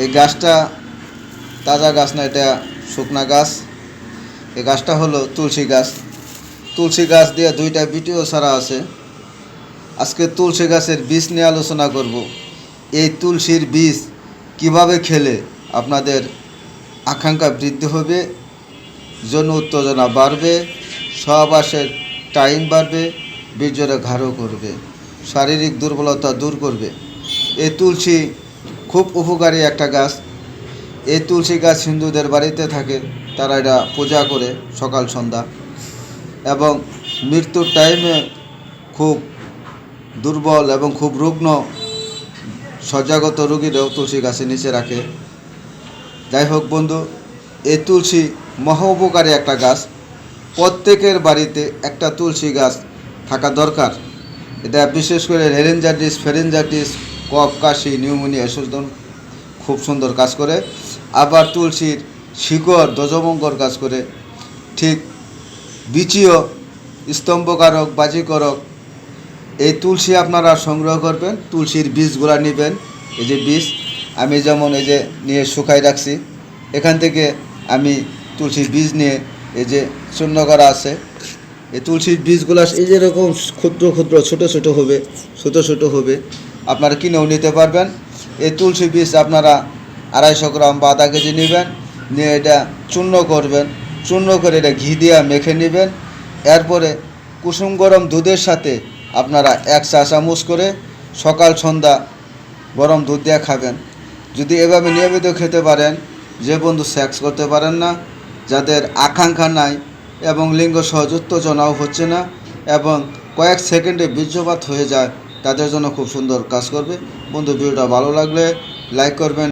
এই গাছটা তাজা গাছ না, এটা শুকনা গাছ। এই গাছটা হলো তুলসী গাছ। তুলসী গাছ দিয়ে দুইটা ভিডিও ছাড়া আছে। আজকে তুলসী গাছের বীজ নিয়ে আলোচনা করব। এই তুলসীর বীজ কিভাবে খেলে আপনাদের আকাঙ্ক্ষা বৃদ্ধি হবে, যৌন উত্তেজনা বাড়বে, সহবাসের টাইম বাড়বে, বীর্যরে গাঢ় করবে, শারীরিক দুর্বলতা দূর করবে। এই তুলসী খুব উপকারী একটা গাছ। এই তুলসী গাছ হিন্দুদের বাড়িতে থাকে, তারা এটা পূজা করে সকাল সন্ধ্যা। এবং মৃত্যুর টাইমে খুব দুর্বল এবং খুব রুগ্ন শয্যাগত রোগীরাও তুলসী গাছের নিচে রাখে। যাই হোক বন্ধু, এই তুলসী মহা উপকারী একটা গাছ। প্রত্যেকের বাড়িতে একটা তুলসী গাছ থাকা দরকার। এটা বিশেষ করে রেলেঞ্জাইটিস, ফেরেঞ্জাইটিস, কফ, কাশি, নিউমোনিয়া এসব খুব সুন্দর কাজ করে। আবার তুলসীর শিকড় ধ্বজভঙ্গর কাজ করে। ঠিক বীচিও স্তম্ভকারক, বাজিকরক। এই তুলসী আপনারা সংগ্রহ করবেন, তুলসীর বীজগুলা নেবেন। এই যে বীজ আমি যেমন এই যে নিয়ে শুকাই রাখছি, এখান থেকে আমি তুলসীর বীজ নিয়ে এই যে চূর্ণ করা আছে। এই তুলসীর বীজগুলা এই যেরকম ক্ষুদ্র ক্ষুদ্র ছোটো ছোটো হবে, আপনারা কিনেও নিতে পারবেন। এই তুলসী বীজ আপনারা 250 গ্রাম বা আধা কেজি নেবেন, নিয়ে এটা চূর্ণ করবেন। চূর্ণ করে এটা ঘি দিয়ে মেখে নেবেন। এরপরে কুসুম গরম দুধের সাথে আপনারা 1 চা চামচ করে সকাল সন্ধ্যা গরম দুধ দিয়ে খাবেন। যদি এভাবে নিয়মিত খেতে পারেন, যে বন্ধু সেক্স করতে পারেন না, যাদের আকাঙ্ক্ষা নাই এবং লিঙ্গ সহজ উত্তেজনাও হচ্ছে না এবং কয়েক সেকেন্ডে বীর্যপাত হয়ে যায়, তাদের জন্য খুব সুন্দর কাজ করবে। বন্ধু, ভিডিওটা ভালো লাগলে লাইক করবেন।